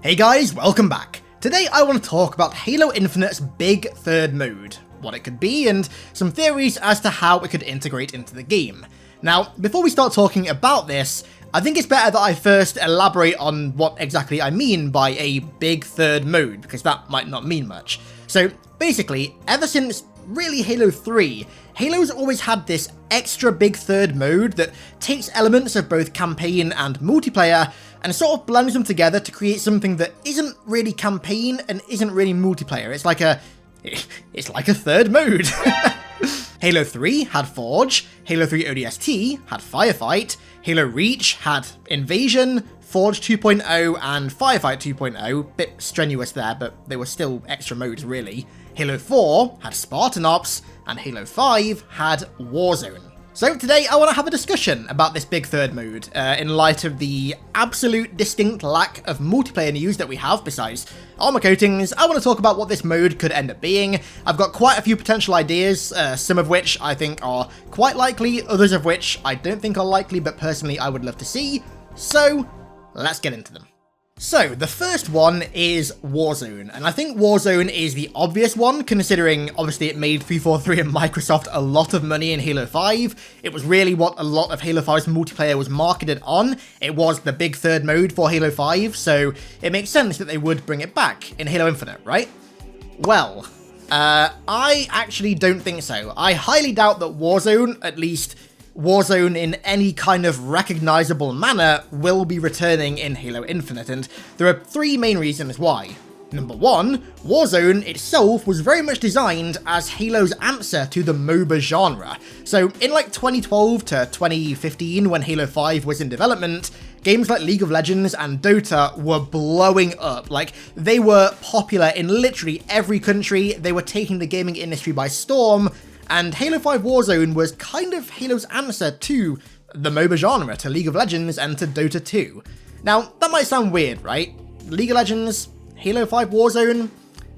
Hey guys, welcome back. Today I want to talk about Halo Infinite's big third mode, what it could be, and some theories as to how it could integrate into the game. Now, before we start talking about this, I think it's better that I first elaborate on what exactly I mean by a big third mode, because that might not mean much. So basically, ever since really Halo 3, Halo's always had this extra big third mode that takes elements of both campaign and multiplayer and sort of blends them together to create something that isn't really campaign and isn't really multiplayer. It's like a third mode. Halo 3 had Forge, Halo 3 ODST had Firefight, Halo Reach had Invasion, Forge 2.0 and Firefight 2.0, bit strenuous there, but they were still extra modes really. Halo 4 had Spartan Ops, and Halo 5 had Warzone. So today I want to have a discussion about this big third mode, in light of the absolute distinct lack of multiplayer news that we have besides armor coatings. I want to talk about what this mode could end up being. I've got quite a few potential ideas, some of which I think are quite likely, others of which I don't think are likely, but personally I would love to see. So let's get into them. So, the first one is Warzone, and I think Warzone is the obvious one, considering obviously it made 343 and Microsoft a lot of money in Halo 5. It was really what a lot of Halo 5's multiplayer was marketed on. It was the big third mode for Halo 5, so it makes sense that they would bring it back in Halo Infinite, right? Well, I actually don't think so. I highly doubt that Warzone, at least Warzone in any kind of recognizable manner, will be returning in Halo Infinite, and there are three main reasons why. Number one, Warzone itself was very much designed as Halo's answer to the MOBA genre. So in like 2012 to 2015, when Halo 5 was in development, games like League of Legends and Dota were blowing up. Like, they were popular in literally every country, they were taking the gaming industry by storm, and Halo 5 Warzone was kind of Halo's answer to the MOBA genre, to League of Legends and to Dota 2. Now, that might sound weird, right? League of Legends, Halo 5 Warzone,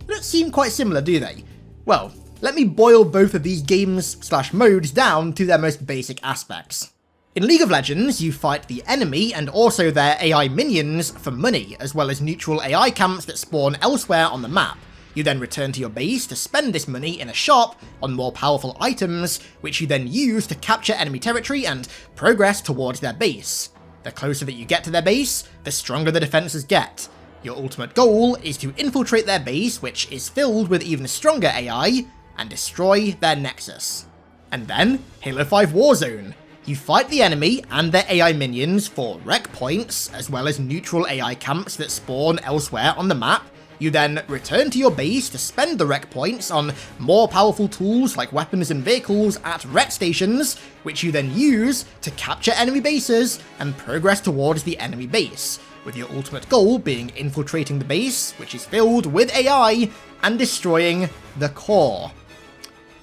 they don't seem quite similar, do they? Well, let me boil both of these games/modes down to their most basic aspects. In League of Legends, you fight the enemy and also their AI minions for money, as well as neutral AI camps that spawn elsewhere on the map. You then return to your base to spend this money in a shop on more powerful items, which you then use to capture enemy territory and progress towards their base. The closer that you get to their base, the stronger the defenses get. Your ultimate goal is to infiltrate their base, which is filled with even stronger AI, and destroy their nexus. And then, Halo 5 Warzone. You fight the enemy and their AI minions for rec points, as well as neutral AI camps that spawn elsewhere on the map. You then return to your base to spend the rec points on more powerful tools like weapons and vehicles at rec stations, which you then use to capture enemy bases and progress towards the enemy base, with your ultimate goal being infiltrating the base, which is filled with AI, and destroying the core.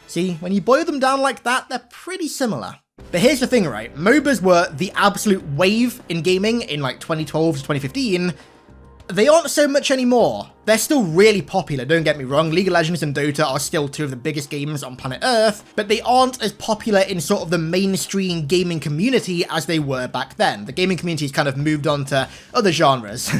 See, when you boil them down like that, they're pretty similar. But here's the thing, right? MOBAs were the absolute wave in gaming in like 2012 to 2015, they aren't so much anymore. They're still really popular, don't get me wrong. League of Legends and Dota are still two of the biggest games on planet Earth, but they aren't as popular in sort of the mainstream gaming community as they were back then. The gaming community's kind of moved on to other genres,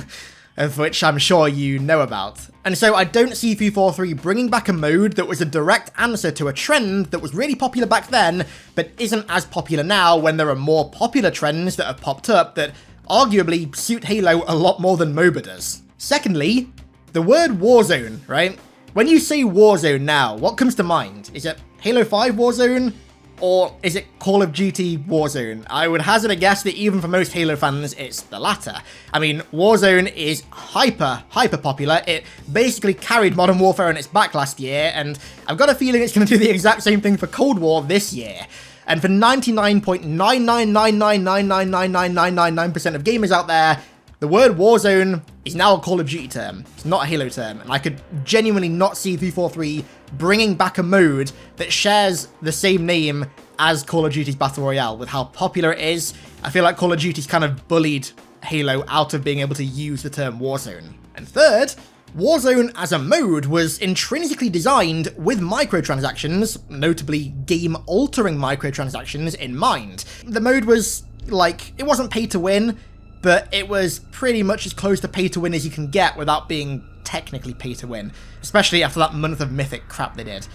of which I'm sure you know about. And so I don't see 343 bringing back a mode that was a direct answer to a trend that was really popular back then, but isn't as popular now when there are more popular trends that have popped up that arguably suit Halo a lot more than MOBA does. Secondly, the word Warzone, right? When you say Warzone now, what comes to mind? Is it Halo 5 Warzone? Or is it Call of Duty Warzone? I would hazard a guess that even for most Halo fans, it's the latter. I mean, Warzone is hyper popular. It basically carried Modern Warfare on its back last year, and I've got a feeling it's going to do the exact same thing for Cold War this year. And for 99.999999999% of gamers out there, the word Warzone is now a Call of Duty term. It's not a Halo term, and I could genuinely not see 343 bringing back a mode that shares the same name as Call of Duty's Battle Royale. With how popular it is, I feel like Call of Duty's kind of bullied Halo out of being able to use the term Warzone. And third, Warzone as a mode was intrinsically designed with microtransactions, notably game-altering microtransactions, in mind. The mode was, like, it wasn't pay to win, but it was pretty much as close to pay to win as you can get without being technically pay to win, especially after that month of Mythic crap they did.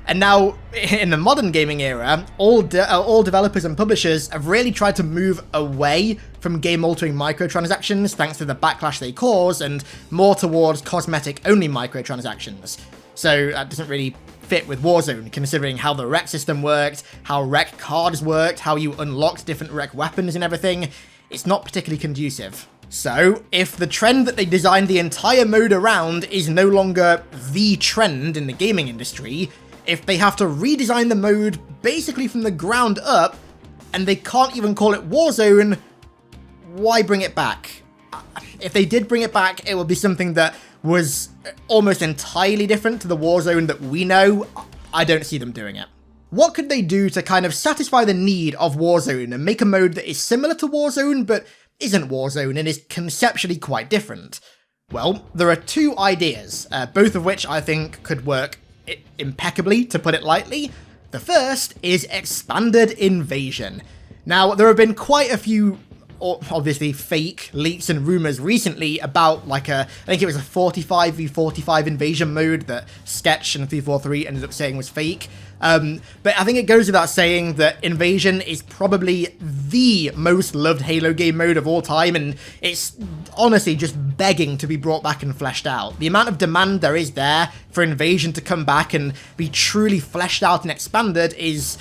And now, in the modern gaming era, all developers and publishers have really tried to move away from game-altering microtransactions thanks to the backlash they cause, and more towards cosmetic-only microtransactions. So that doesn't really fit with Warzone, considering how the rec system worked, how rec cards worked, how you unlocked different rec weapons and everything. It's not particularly conducive. So, if the trend that they designed the entire mode around is no longer the trend in the gaming industry, if they have to redesign the mode basically from the ground up, and they can't even call it Warzone, why bring it back? If they did bring it back, it would be something that was almost entirely different to the Warzone that we know. I don't see them doing it. What could they do to kind of satisfy the need of Warzone and make a mode that is similar to Warzone, but isn't Warzone and is conceptually quite different? Well, there are two ideas, both of which I think could work impeccably, to put it lightly. The first is Expanded Invasion. Now, there have been quite a few, obviously, fake leaks and rumors recently about, like, I think it was a 45v45 invasion mode that Sketch and 343 ended up saying was fake. But I think it goes without saying that Invasion is probably the most loved Halo game mode of all time, and it's honestly just begging to be brought back and fleshed out. The amount of demand there is there for Invasion to come back and be truly fleshed out and expanded is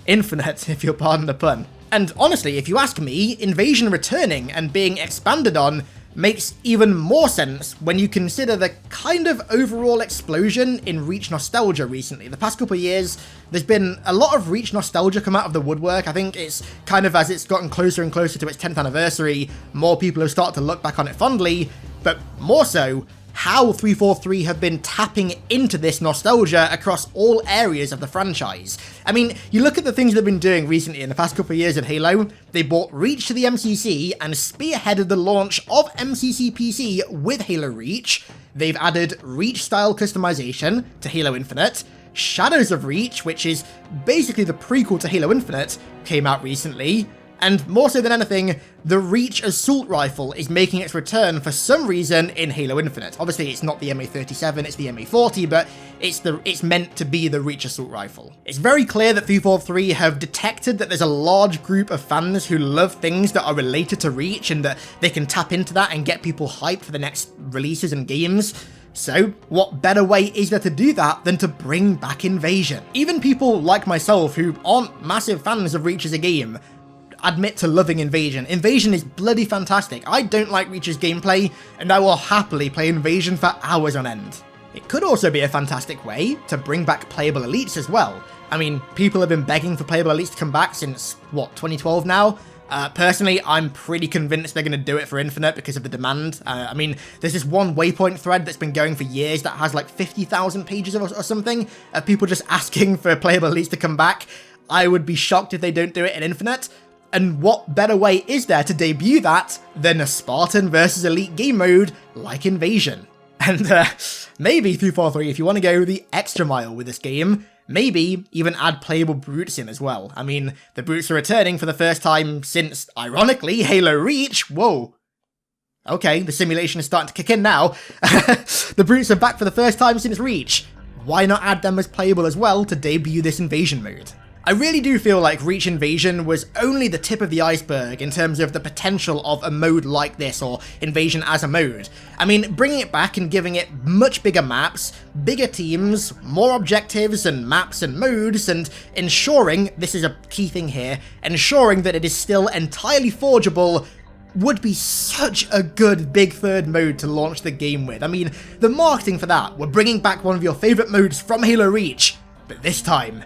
infinite, if you'll pardon the pun. And honestly, if you ask me, Invasion returning and being expanded on makes even more sense when you consider the kind of overall explosion in Reach nostalgia recently. The past couple of years, there's been a lot of Reach nostalgia come out of the woodwork. I think it's kind of, as it's gotten closer and closer to its 10th anniversary, more people have started to look back on it fondly, but more so, how 343 have been tapping into this nostalgia across all areas of the franchise. I mean, you look at the things they've been doing recently in the past couple of years at Halo. They brought Reach to the MCC and spearheaded the launch of MCC PC with Halo Reach. They've added Reach-style customization to Halo Infinite. Shadows of Reach, which is basically the prequel to Halo Infinite, came out recently. And more so than anything, the Reach Assault Rifle is making its return for some reason in Halo Infinite. Obviously, it's not the MA-37, it's the MA-40, but it's meant to be the Reach Assault Rifle. It's very clear that 343 have detected that there's a large group of fans who love things that are related to Reach, and that they can tap into that and get people hyped for the next releases and games. So, what better way is there to do that than to bring back Invasion? Even people like myself who aren't massive fans of Reach as a game admit to loving Invasion. Invasion is bloody fantastic. I don't like Reach's gameplay, and I will happily play Invasion for hours on end. It could also be a fantastic way to bring back playable elites as well. I mean, people have been begging for playable elites to come back since, what, 2012 now? Personally, I'm pretty convinced they're going to do it for Infinite because of the demand. I mean, there's this one Waypoint thread that's been going for years that has like 50,000 pages or something of people just asking for playable elites to come back. I would be shocked if they don't do it in Infinite. And what better way is there to debut that than a Spartan versus Elite game mode like Invasion? And maybe 343, if you want to go the extra mile with this game, maybe even add playable brutes in as well. I mean, the brutes are returning for the first time since, ironically, Halo Reach. Whoa. Okay, the simulation is starting to kick in now. The brutes are back for the first time since Reach. Why not add them as playable as well to debut this Invasion mode? I really do feel like Reach Invasion was only the tip of the iceberg in terms of the potential of a mode like this, or Invasion as a mode. I mean, bringing it back and giving it much bigger maps, bigger teams, more objectives and maps and modes, and ensuring, this is a key thing here, ensuring that it is still entirely forgeable would be such a good big third mode to launch the game with. I mean, the marketing for that, we're bringing back one of your favourite modes from Halo Reach, but this time,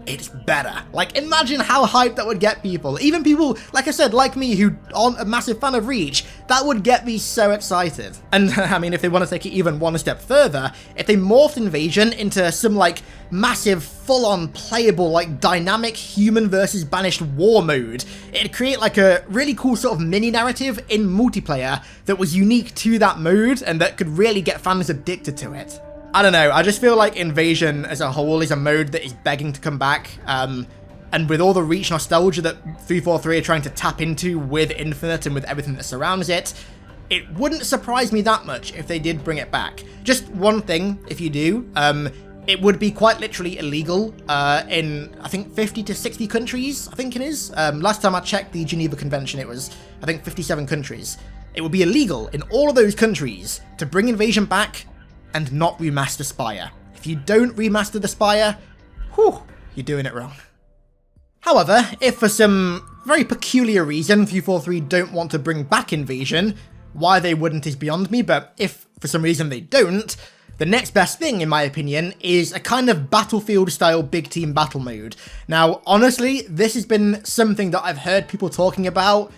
it's better. Like, imagine how hyped that would get people. Even people, like I said, like me, who aren't a massive fan of Reach, that would get me so excited. And, I mean, if they want to take it even one step further, if they morphed Invasion into some, like, massive, full-on, playable, like, dynamic human versus banished war mode, it'd create, like, a really cool sort of mini-narrative in multiplayer that was unique to that mode and that could really get fans addicted to it. I don't know, I just feel like Invasion as a whole is a mode that is begging to come back. And and with all the reach nostalgia that 343 are trying to tap into with Infinite and with everything that surrounds it, it wouldn't surprise me that much if they did bring it back. Just one thing, if you do, it would be quite literally illegal in, I think, 50 to 60 countries, I think it is. Last time I checked the Geneva Convention, it was, I think, 57 countries. It would be illegal in all of those countries to bring Invasion back and not remaster Spire. If you don't remaster the Spire, whew, you're doing it wrong. However, if for some very peculiar reason 343 don't want to bring back Invasion, why they wouldn't is beyond me, but if for some reason they don't, the next best thing, in my opinion, is a kind of Battlefield-style big team battle mode. Now, honestly, this has been something that I've heard people talking about,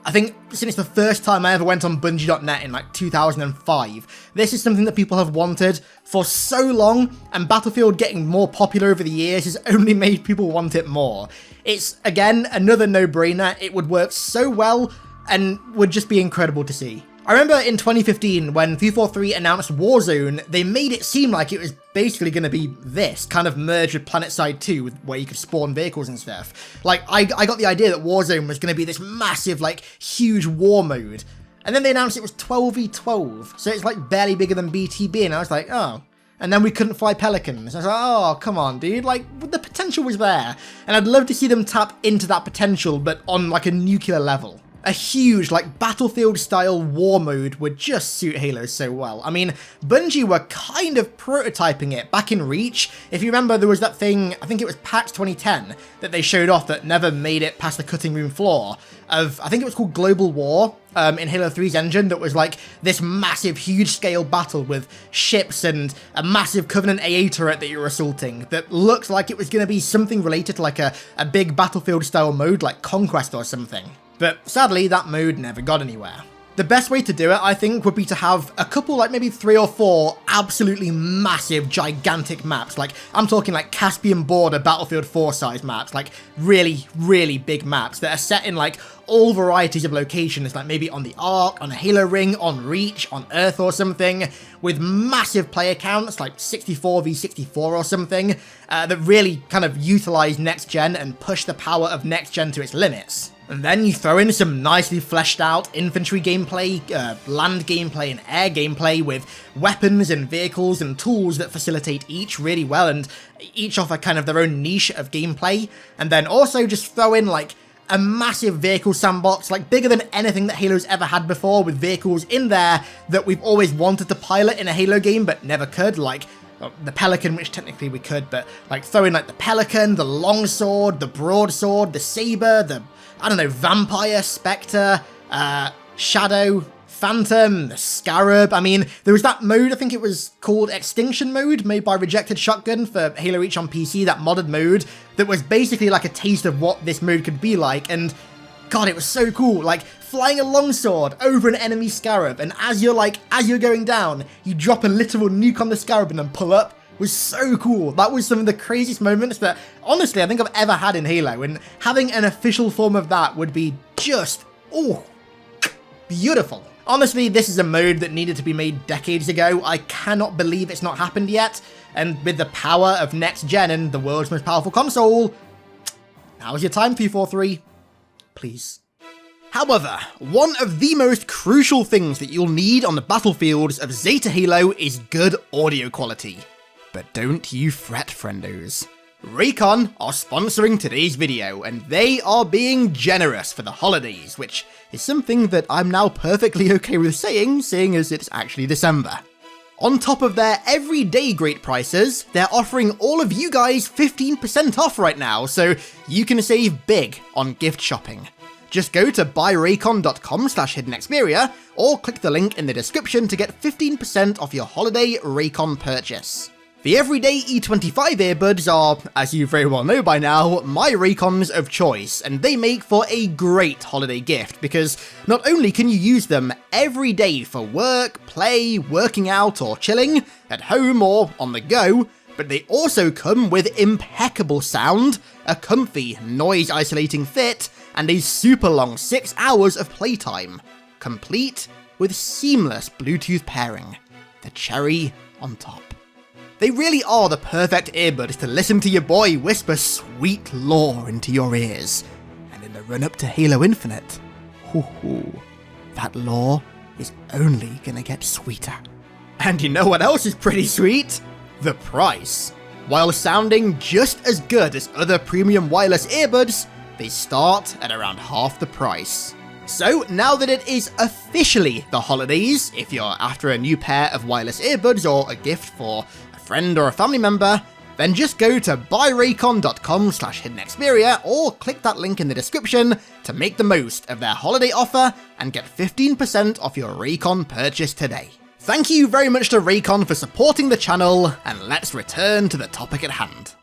I think, since the first time I ever went on Bungie.net in like 2005. This is something that people have wanted for so long, and Battlefield getting more popular over the years has only made people want it more. It's, again, another no-brainer. It would work so well, and would just be incredible to see. I remember in 2015 when 343 announced Warzone, they made it seem like it was basically going to be this, kind of merged with PlanetSide 2, where you could spawn vehicles and stuff. Like, I got the idea that Warzone was going to be this massive, like, huge war mode. And then they announced it was 12v12, so it's like barely bigger than BTB, and I was like, oh. And then we couldn't fly Pelicans. I was like, oh, come on, dude. Like, the potential was there. And I'd love to see them tap into that potential, but on, like, a nuclear level. A huge, like, Battlefield-style war mode would just suit Halo so well. I mean, Bungie were kind of prototyping it back in Reach. If you remember, there was that thing, I think it was PAX 2010, that they showed off that never made it past the cutting room floor of, I think it was called Global War, in Halo 3's engine, that was like this massive, huge-scale battle with ships and a massive Covenant AA turret that you're assaulting that looked like it was going to be something related to like a big Battlefield-style mode like Conquest or something. But sadly, that mode never got anywhere. The best way to do it, I think, would be to have a couple, like maybe 3 or 4 absolutely massive, gigantic maps. Like, I'm talking like Caspian Border Battlefield 4 size maps, like really, really big maps that are set in like all varieties of locations, like maybe on the Ark, on a Halo ring, on Reach, on Earth or something, with massive player counts, like 64v64 or something, that really kind of utilize next gen and push the power of next gen to its limits. And then you throw in some nicely fleshed out infantry gameplay, land gameplay and air gameplay with weapons and vehicles and tools that facilitate each really well and each offer kind of their own niche of gameplay. And then also just throw in like a massive vehicle sandbox, like bigger than anything that Halo's ever had before, with vehicles in there that we've always wanted to pilot in a Halo game but never could, like the Pelican, which technically we could, but like throw in like the Pelican, the Longsword, the Broadsword, the Saber, the, I don't know, Vampire, Spectre, Shadow, Phantom, the Scarab. I mean, there was that mode, I think it was called Extinction Mode, made by Rejected Shotgun for Halo Reach on PC, that modded mode, that was basically like a taste of what this mode could be like, and God, it was so cool, like flying a longsword over an enemy Scarab, and as you're going down, you drop a literal nuke on the Scarab and then pull up. Was so cool. That was some of the craziest moments that, honestly, I think I've ever had in Halo, and having an official form of that would be just, oh, beautiful. Honestly, this is a mode that needed to be made decades ago. I cannot believe it's not happened yet, and with the power of next gen and the world's most powerful console, now's your time, 343. Please. However, one of the most crucial things that you'll need on the battlefields of Zeta Halo is good audio quality. But don't you fret, friendos. Raycon are sponsoring today's video, and they are being generous for the holidays, which is something that I'm now perfectly okay with saying, seeing as it's actually December. On top of their everyday great prices, they're offering all of you guys 15% off right now, so you can save big on gift shopping. Just go to buyraycon.com/HiddenXperia, or click the link in the description to get 15% off your holiday Raycon purchase. The everyday E25 earbuds are, as you very well know by now, my Raycons of choice, and they make for a great holiday gift because not only can you use them every day for work, play, working out or chilling, at home or on the go, but they also come with impeccable sound, a comfy noise isolating fit, and a super long 6 hours of playtime, complete with seamless Bluetooth pairing. The cherry on top. They really are the perfect earbuds to listen to your boy whisper sweet lore into your ears. And in the run-up to Halo Infinite, that lore is only gonna get sweeter. And you know what else is pretty sweet? The price. While sounding just as good as other premium wireless earbuds, they start at around half the price. So now that it is officially the holidays, if you're after a new pair of wireless earbuds or a gift for a friend or a family member, then just go to buyraycon.com/HiddenXperia or click that link in the description to make the most of their holiday offer and get 15% off your Raycon purchase today. Thank you very much to Raycon for supporting the channel, and let's return to the topic at hand.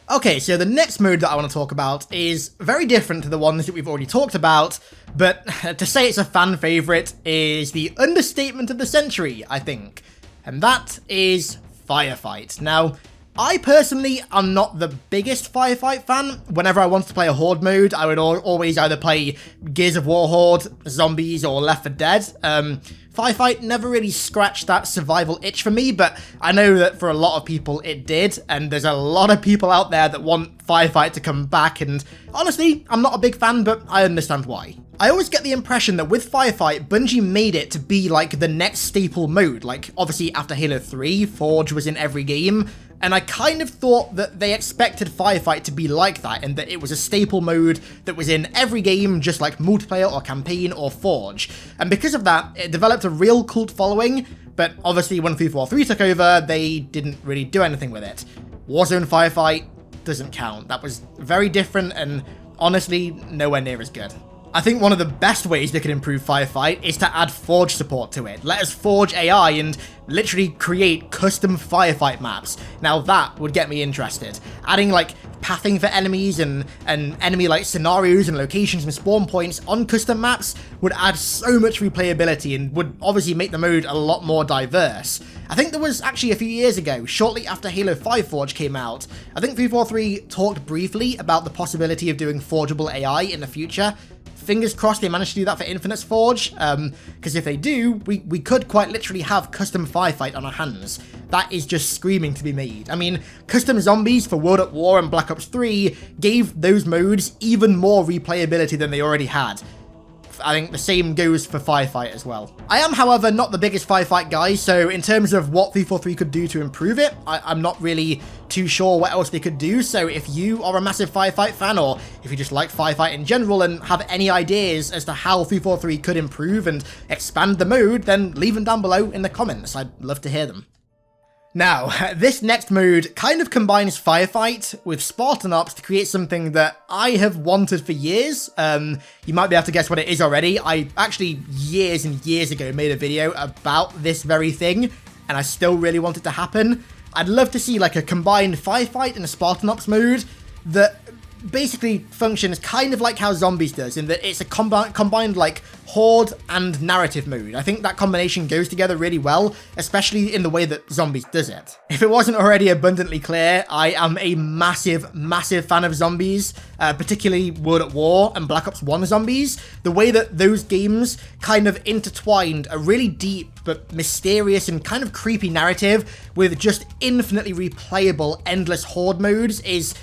Okay, so the next mode that I want to talk about is very different to the ones that we've already talked about, but to say it's a fan favourite is the understatement of the century, I think, and that is Firefight. Now, I personally am not the biggest Firefight fan. Whenever I want to play a Horde mode, I would always either play Gears of War Horde, Zombies, or Left 4 Dead. Firefight never really scratched that survival itch for me, but I know that for a lot of people it did, and there's a lot of people out there that want Firefight to come back, and honestly, I'm not a big fan, but I understand why. I always get the impression that with Firefight, Bungie made it to be like the next staple mode. Like, obviously after Halo 3, Forge was in every game, and I kind of thought that they expected Firefight to be like that, and that it was a staple mode that was in every game, just like multiplayer or campaign or Forge. And because of that, it developed a real cult following, but obviously when 343 took over, they didn't really do anything with it. Warzone Firefight doesn't count. That was very different and honestly nowhere near as good. I think one of the best ways they could improve Firefight is to add Forge support to it. Let us Forge AI and literally create custom Firefight maps. Now that would get me interested. Adding like pathing for enemies and enemy like scenarios and locations and spawn points on custom maps would add so much replayability and would obviously make the mode a lot more diverse. I think there was actually a few years ago, shortly after Halo 5 Forge came out, I think 343 talked briefly about the possibility of doing forgeable AI in the future. Fingers crossed they managed to do that for Infinite's Forge, because if they do, we could quite literally have custom Firefight on our hands. That is just screaming to be made. I mean, custom zombies for World at War and Black Ops 3 gave those modes even more replayability than they already had. I think the same goes for Firefight as well. I am, however, not the biggest Firefight guy, so in terms of what 343 could do to improve it, I'm not really too sure what else they could do, so if you are a massive Firefight fan, or if you just like Firefight in general and have any ideas as to how 343 could improve and expand the mode, then leave them down below in the comments. I'd love to hear them. Now, this next mode kind of combines Firefight with Spartan Ops to create something that I have wanted for years. You might be able to guess what it is already. I actually, years and years ago, made a video about this very thing, and I still really want it to happen. I'd love to see like a combined Firefight and a Spartan Ops mode that basically functions kind of like how Zombies does, in that it's a combined like Horde and narrative mode. I think that combination goes together really well, especially in the way that Zombies does it. If it wasn't already abundantly clear, I am a massive, massive fan of Zombies, particularly World at War and Black Ops 1 Zombies. The way that those games kind of intertwined a really deep but mysterious and kind of creepy narrative with just infinitely replayable endless Horde modes is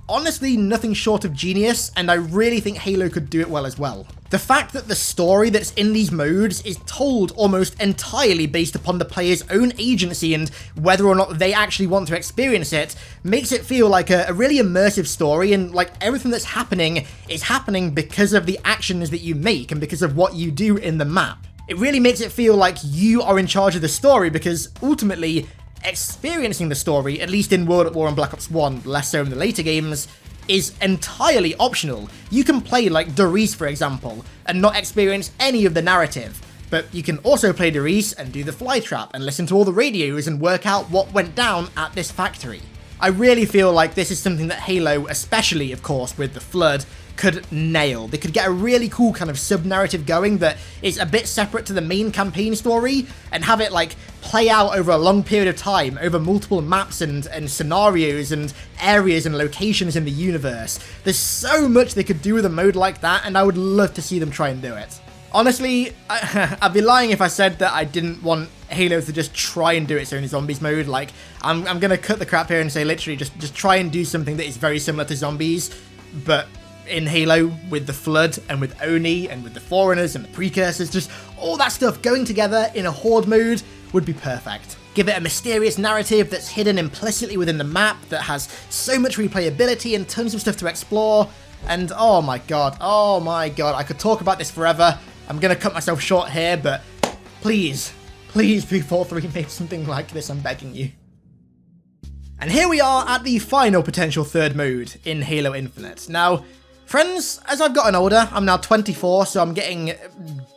honestly nothing short of genius, and I really think Halo could do it well as well. The fact that the story that's in these modes is told almost entirely based upon the player's own agency and whether or not they actually want to experience it makes it feel like a really immersive story, and like everything that's happening is happening because of the actions that you make and because of what you do in the map. It really makes it feel like you are in charge of the story, because ultimately experiencing the story, at least in World at War and Black Ops 1, less so in the later games, is entirely optional. You can play like Doris, for example, and not experience any of the narrative, but you can also play Doris and do the flytrap and listen to all the radios and work out what went down at this factory. I really feel like this is something that Halo, especially of course with the Flood, could nail. They could get a really cool kind of sub-narrative going that is a bit separate to the main campaign story and have it like play out over a long period of time, over multiple maps and scenarios and areas and locations in the universe. There's so much they could do with a mode like that, and I would love to see them try and do it. Honestly, I'd be lying if I said that I didn't want Halo to just try and do its own zombies mode. Like, I'm gonna cut the crap here and say literally just try and do something that is very similar to zombies, but in Halo with the Flood and with Oni and with the Foreigners and the Precursors, just all that stuff going together in a Horde mode would be perfect. Give it a mysterious narrative that's hidden implicitly within the map, that has so much replayability and tons of stuff to explore, and oh my god, I could talk about this forever. I'm gonna cut myself short here, but please, 343 make something like this, I'm begging you. And here we are at the final potential third mode in Halo Infinite. Now, friends, as I've gotten older, I'm now 24, so I'm getting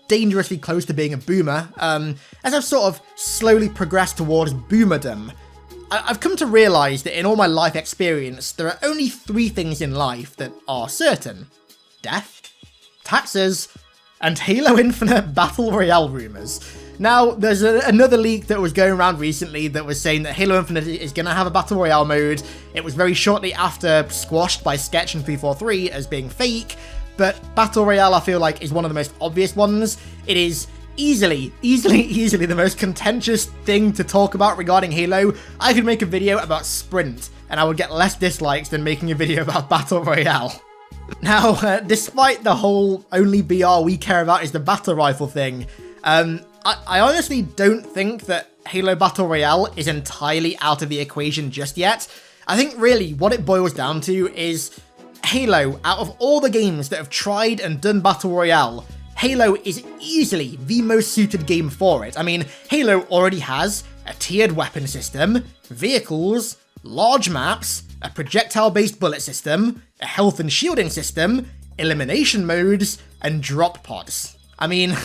dangerously close to being a boomer. As I've sort of slowly progressed towards boomerdom, I've come to realise that in all my life experience, there are only 3 things in life that are certain: death, taxes, and Halo Infinite Battle Royale rumours. Now, there's another leak that was going around recently that was saying that Halo Infinite is going to have a Battle Royale mode. It was very shortly after squashed by Sketch and 343 as being fake, but Battle Royale, I feel like, is one of the most obvious ones. It is easily the most contentious thing to talk about regarding Halo. I could make a video about Sprint, and I would get less dislikes than making a video about Battle Royale. Now, despite the whole only BR we care about is the battle rifle thing, I honestly don't think that Halo Battle Royale is entirely out of the equation just yet. I think really what it boils down to is Halo, out of all the games that have tried and done Battle Royale, Halo is easily the most suited game for it. I mean, Halo already has a tiered weapon system, vehicles, large maps, a projectile-based bullet system, a health and shielding system, elimination modes, and drop pods. I mean,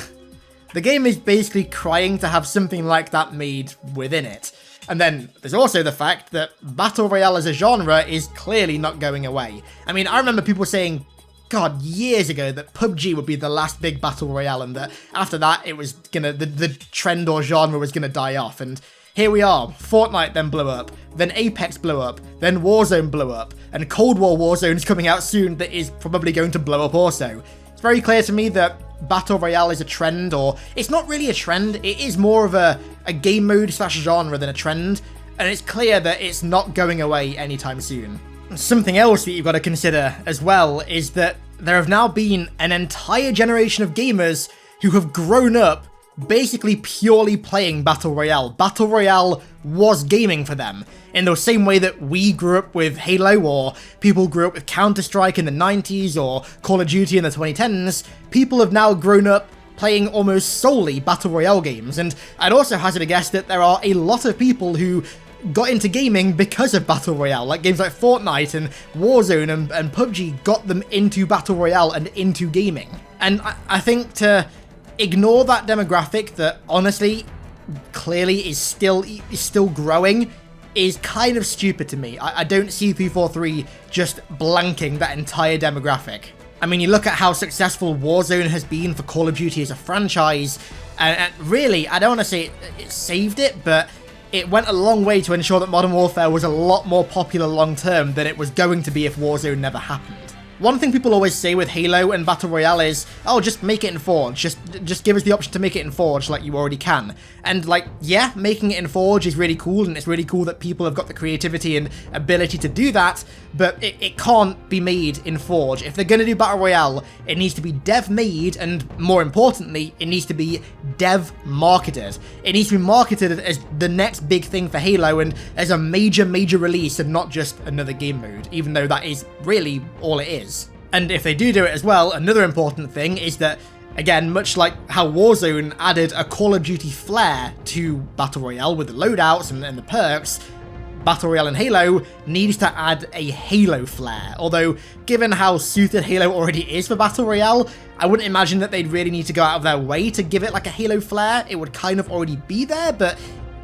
the game is basically crying to have something like that made within it. And then there's also the fact that Battle Royale as a genre is clearly not going away. I mean, I remember people saying, God, years ago, that PUBG would be the last big Battle Royale, and that after that it was gonna, the trend or genre was gonna die off, and here we are. Fortnite then blew up, then Apex blew up, then Warzone blew up, and Cold War Warzone is coming out soon that is probably going to blow up also. It's very clear to me that Battle Royale is a trend, or it's not really a trend, it is more of a game mode / genre than a trend, and it's clear that it's not going away anytime soon. Something else that you've got to consider as well is that there have now been an entire generation of gamers who have grown up basically purely playing Battle Royale. Battle Royale was gaming for them, in the same way that we grew up with Halo, or people grew up with Counter-Strike in the 90s, or Call of Duty in the 2010s. People have now grown up playing almost solely Battle Royale games, and I'd also hazard a guess that there are a lot of people who got into gaming because of Battle Royale, like games like Fortnite and Warzone and PUBG got them into Battle Royale and into gaming. And I think to ignore that demographic that honestly, clearly is still growing, is kind of stupid to me. I don't see 343 just blanking that entire demographic. I mean, you look at how successful Warzone has been for Call of Duty as a franchise, and really, I don't want to say it saved it, but it went a long way to ensure that Modern Warfare was a lot more popular long term than it was going to be if Warzone never happened. One thing people always say with Halo and Battle Royale is, oh, just make it in Forge, just give us the option to make it in Forge like you already can. And like, yeah, making it in Forge is really cool, and it's really cool that people have got the creativity and ability to do that, but it can't be made in Forge. If they're going to do Battle Royale, it needs to be dev-made, and more importantly, it needs to be dev-marketed. It needs to be marketed as the next big thing for Halo, and as a major release, and not just another game mode, even though that is really all it is. And if they do it as well, another important thing is that, again, much like how Warzone added a Call of Duty flair to Battle Royale with the loadouts and the perks, Battle Royale in Halo needs to add a Halo flair. Although, given how suited Halo already is for Battle Royale, I wouldn't imagine that they'd really need to go out of their way to give it like a Halo flair. It would kind of already be there, but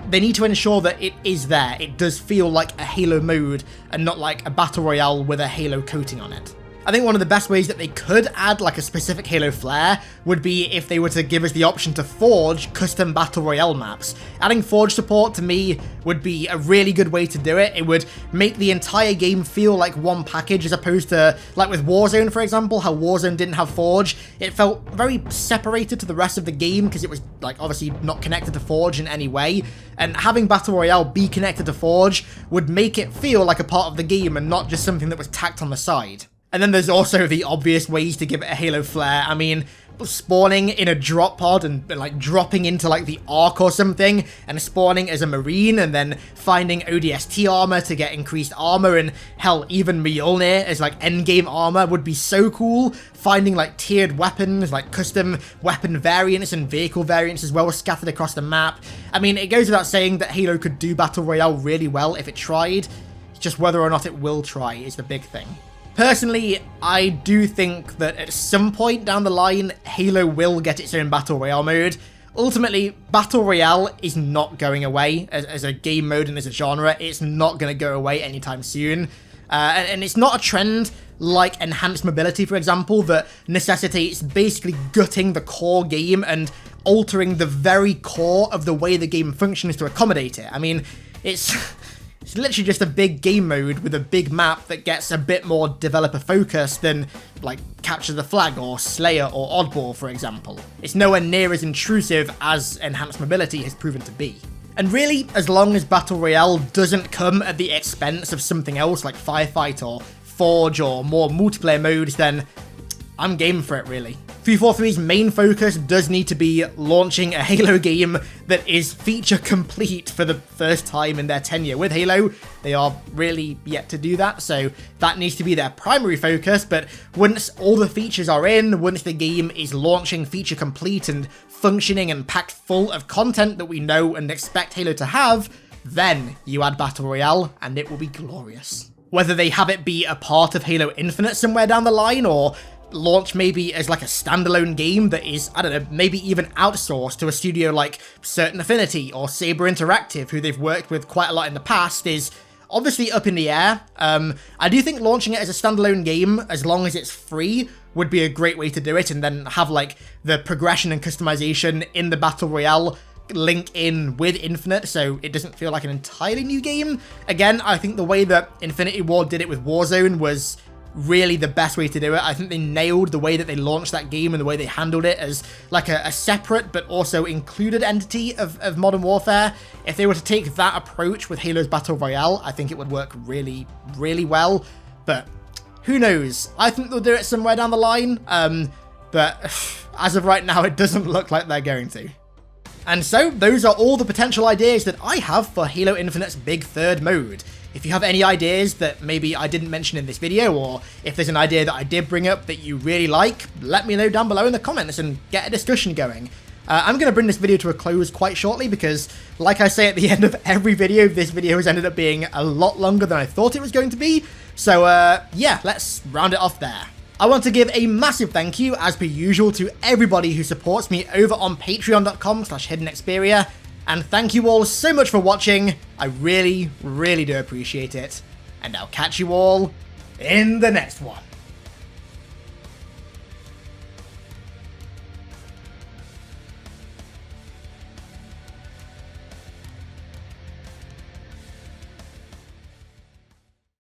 they need to ensure that it is there. It does feel like a Halo mode and not like a Battle Royale with a Halo coating on it. I think one of the best ways that they could add like a specific Halo flair would be if they were to give us the option to forge custom Battle Royale maps. Adding forge support to me would be a really good way to do it. It would make the entire game feel like one package, as opposed to like with Warzone, for example, how Warzone didn't have forge. It felt very separated to the rest of the game because it was like obviously not connected to forge in any way. And having Battle Royale be connected to forge would make it feel like a part of the game and not just something that was tacked on the side. And then there's also the obvious ways to give it a Halo flair. I mean, spawning in a drop pod and like dropping into like the Ark or something and spawning as a Marine and then finding ODST armor to get increased armor, and hell, even Mjolnir as like endgame armor would be so cool. Finding like tiered weapons, like custom weapon variants and vehicle variants as well scattered across the map. I mean, it goes without saying that Halo could do Battle Royale really well if it tried. It's just whether or not it will try is the big thing. Personally, I do think that at some point down the line, Halo will get its own Battle Royale mode. Ultimately, Battle Royale is not going away as a game mode and as a genre. It's not going to go away anytime soon. And it's not a trend like enhanced mobility, for example, that necessitates basically gutting the core game and altering the very core of the way the game functions to accommodate it. I mean, it's literally just a big game mode with a big map that gets a bit more developer focused than like Capture the Flag or Slayer or Oddball, for example. It's nowhere near as intrusive as enhanced mobility has proven to be. And really, as long as Battle Royale doesn't come at the expense of something else like Firefight or Forge or more multiplayer modes, then I'm game for it, really. 343's main focus does need to be launching a Halo game that is feature complete for the first time in their tenure with Halo. They are really yet to do that, so that needs to be their primary focus. But once all the features are in, once the game is launching feature complete and functioning and packed full of content that we know and expect Halo to have, then you add Battle Royale and it will be glorious. Whether they have it be a part of Halo Infinite somewhere down the line, or launch maybe as like a standalone game that is, I don't know, maybe even outsourced to a studio like Certain Affinity or Saber Interactive, who they've worked with quite a lot in the past, is obviously up in the air. I do think launching it as a standalone game, as long as it's free, would be a great way to do it, and then have like the progression and customization in the Battle Royale link in with Infinite, so it doesn't feel like an entirely new game. Again, I think the way that Infinity Ward did it with Warzone was really the best way to do it. I think they nailed the way that they launched that game and the way they handled it as like a separate but also included entity of Modern Warfare. If they were to take that approach with Halo's Battle Royale, I think it would work really, really well. But who knows? I think they'll do it somewhere down the line. But as of right now, it doesn't look like they're going to. And so, those are all the potential ideas that I have for Halo Infinite's big third mode. If you have any ideas that maybe I didn't mention in this video, or if there's an idea that I did bring up that you really like, let me know down below in the comments and get a discussion going. I'm going to bring this video to a close quite shortly because, like I say at the end of every video, this video has ended up being a lot longer than I thought it was going to be. So yeah, let's round it off there. I want to give a massive thank you, as per usual, to everybody who supports me over on patreon.com/HiddenXperia. And thank you all so much for watching. I really, really do appreciate it. And I'll catch you all in the next one.